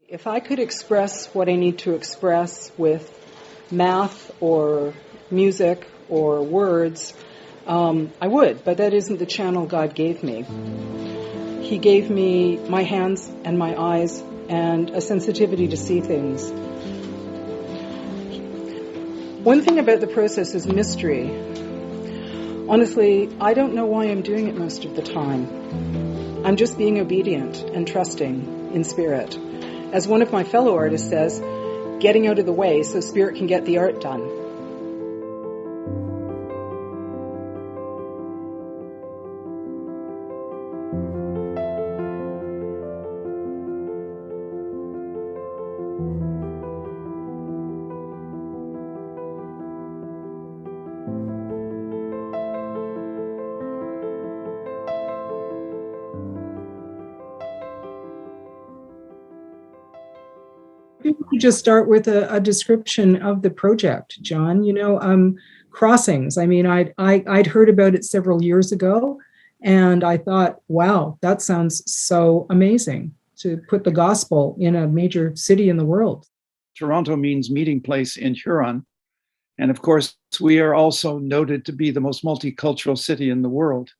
If I could express what I need to express with math or music or words, I would, but that isn't the channel God gave me. He gave me my hands and my eyes and a sensitivity to see things. One thing about the process is mystery. Honestly, I don't know why I'm doing it most of the time. I'm just being obedient and trusting in spirit. As one of my fellow artists says, getting out of the way so spirit can get the art done. We just start with a description of the project, John. Crossings. I mean, I'd heard about it several years ago, and I thought, wow, that sounds so amazing to put the gospel in a major city in the world. Toronto means meeting place in Huron. And of course, we are also noted to be the most multicultural city in the world.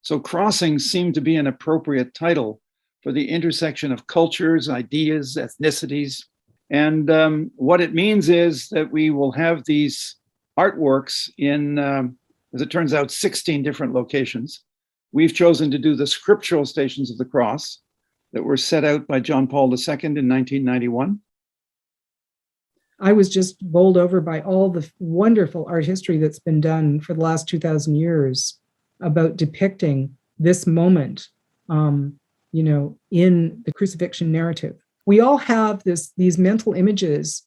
So crossings seem to be an appropriate title for the intersection of cultures, ideas, ethnicities. And what it means is that we will have these artworks in, as it turns out, 16 different locations. We've chosen to do the scriptural Stations of the Cross that were set out by John Paul II in 1991. I was just bowled over by all the wonderful art history that's been done for the last 2,000 years about depicting this moment, in the crucifixion narrative. We all have these mental images,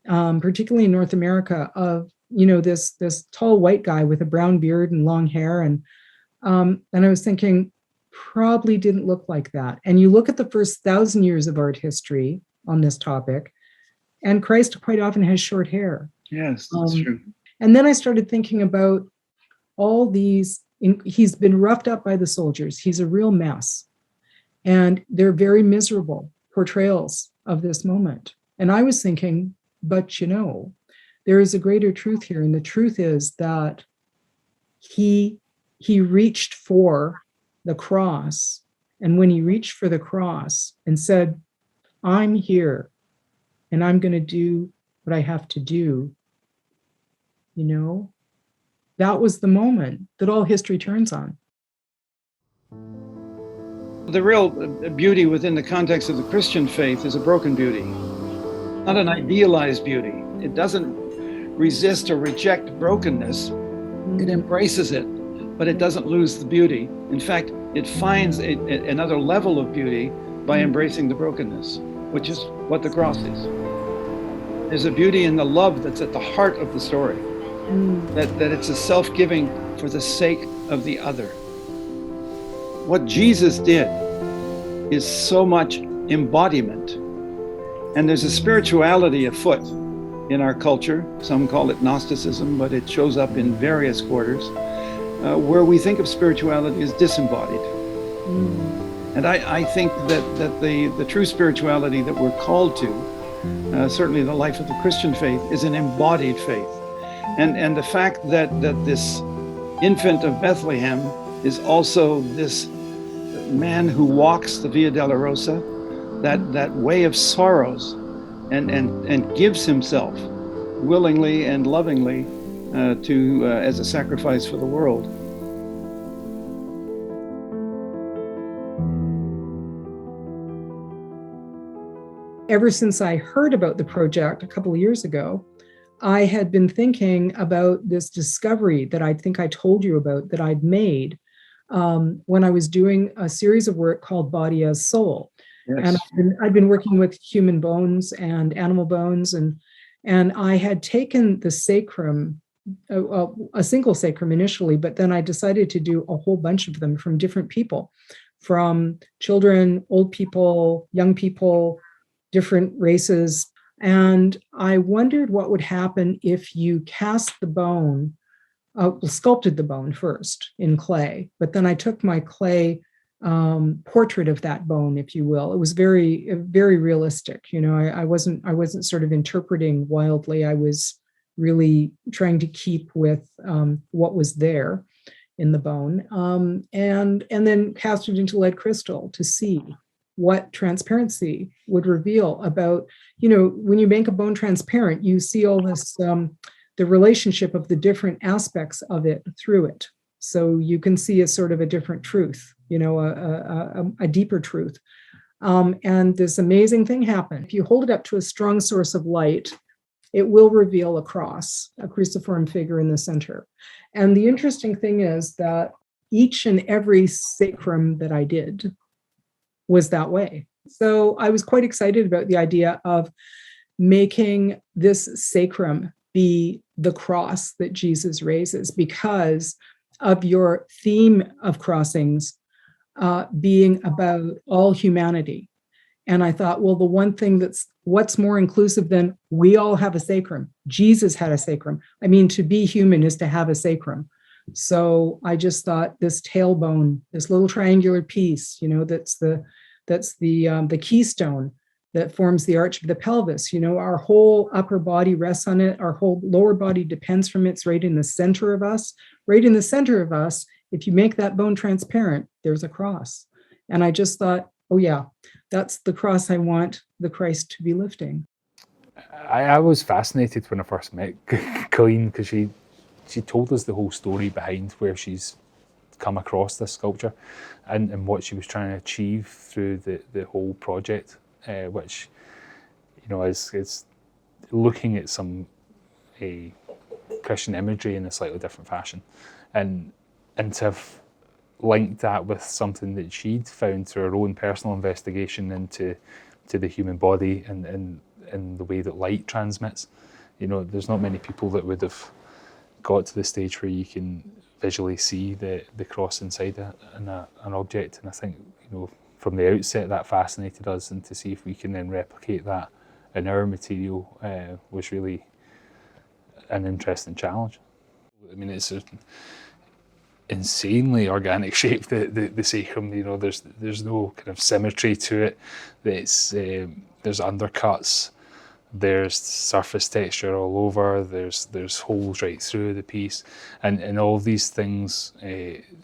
particularly in North America, of this tall white guy with a brown beard and long hair, and I was thinking, probably didn't look like that. And you look at the first 1,000 years of art history on this topic, and Christ quite often has short hair. Yes, that's true. And then I started thinking about all these. He's been roughed up by the soldiers. He's a real mess, and they're very miserable portrayals of this moment. And I was thinking, but there is a greater truth here. And the truth is that he reached for the cross. And when he reached for the cross and said, I'm here and I'm going to do what I have to do, that was the moment that all history turns on. The real beauty within the context of the Christian faith is a broken beauty, not an idealized beauty. It doesn't resist or reject brokenness. It embraces it, but it doesn't lose the beauty. In fact, it finds another level of beauty by embracing the brokenness, which is what the cross is. There's a beauty in the love that's at the heart of the story, that it's a self-giving for the sake of the other. What Jesus did is so much embodiment. And there's a spirituality afoot in our culture. Some call it Gnosticism, but it shows up in various quarters, where we think of spirituality as disembodied. And I think that the true spirituality that we're called to, certainly the life of the Christian faith, is an embodied faith. And the fact that this infant of Bethlehem is also this man who walks the Via Dolorosa, that way of sorrows, and gives himself willingly and lovingly as a sacrifice for the world. Ever since I heard about the project a couple of years ago, I had been thinking about this discovery that I think I told you about that I'd made when I was doing a series of work called Body as Soul. Yes. And I'd been working with human bones and animal bones, and I had taken the sacrum, a single sacrum initially, but then I decided to do a whole bunch of them from different people, from children, old people, young people, different races. And I wondered what would happen if you cast the bone, sculpted the bone first in clay, but then I took my clay portrait of that bone, if you will. It was very, very realistic. I wasn't sort of interpreting wildly. I was really trying to keep with what was there in the bone, and then cast it into lead crystal to see what transparency would reveal about, when you make a bone transparent, you see all this, the relationship of the different aspects of it through it. So you can see a sort of a different truth, a deeper truth. And this amazing thing happened. If you hold it up to a strong source of light, it will reveal a cross, a cruciform figure in the center. And the interesting thing is that each and every sacrum that I did was that way. So I was quite excited about the idea of making this sacrum be the cross that Jesus raises, because of your theme of crossings being about all humanity. And I thought, well, the one thing what's more inclusive than we all have a sacrum? Jesus had a sacrum. I mean, to be human is to have a sacrum. So I just thought this tailbone, this little triangular piece, that's the keystone that forms the arch of the pelvis. Our whole upper body rests on it. Our whole lower body depends from it. It's right in the center of us. Right in the center of us, if you make that bone transparent, there's a cross. And I just thought, oh yeah, that's the cross I want the Christ to be lifting. I was fascinated when I first met Colleen, because she told us the whole story behind where she's come across this sculpture and what she was trying to achieve through the whole project, which, is looking at some Christian imagery in a slightly different fashion, and to have linked that with something that she'd found through her own personal investigation into the human body and the way that light transmits. There's not many people that would have got to the stage where you can visually see the cross inside an object. And I think, from the outset that fascinated us, and to see if we can then replicate that in our material was really an interesting challenge. I mean, it's an insanely organic shape, the sacrum. There's no kind of symmetry to it. There's undercuts, there's surface texture all over, there's holes right through the piece, and all of these things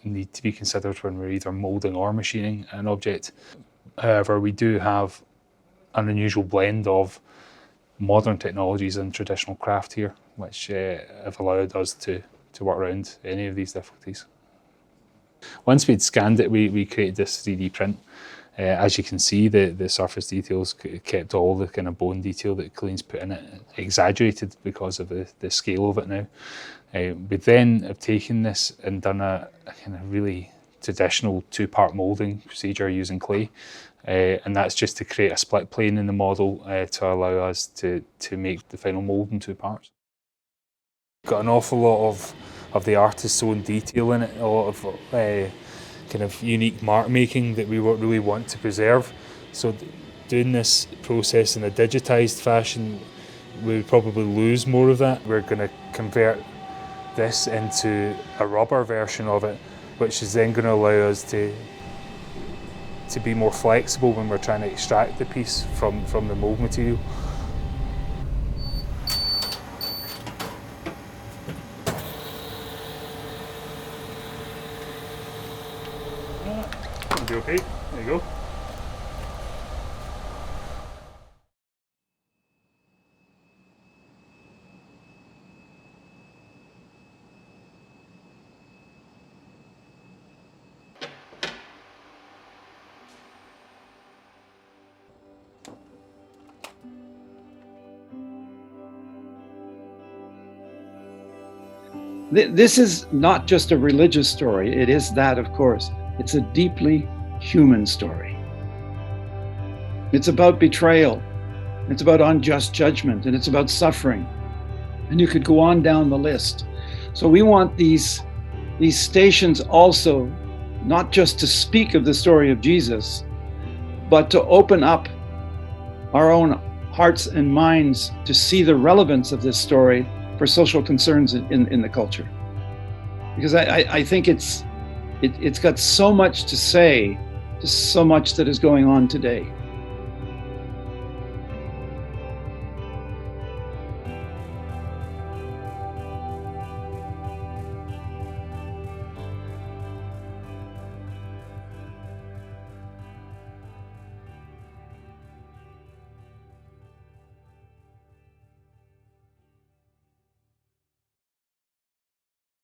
need to be considered when we're either moulding or machining an object. However, we do have an unusual blend of modern technologies and traditional craft here, which have allowed us to work around any of these difficulties. Once we'd scanned it, we created this 3D print. As you can see, the surface details kept all the kind of bone detail that Colleen's put in it, exaggerated because of the scale of it now. We then have taken this and done a kind of really traditional two-part moulding procedure using clay. And that's just to create a split plane in the model to allow us to make the final mould in two parts. Got an awful lot of the artist's own detail in it, a lot of kind of unique mark making that we really want to preserve. So doing this process in a digitised fashion, we would probably lose more of that. We're going to convert this into a rubber version of it, which is then going to allow us to be more flexible when we're trying to extract the piece from the mould material. Okay, there you go. This is not just a religious story. It is that, of course. It's a deeply human story. It's about betrayal. It's about unjust judgment, and it's about suffering. And you could go on down the list. So we want these stations also not just to speak of the story of Jesus, but to open up our own hearts and minds to see the relevance of this story for social concerns in the culture. Because I think it's got so much to say to so much that is going on today.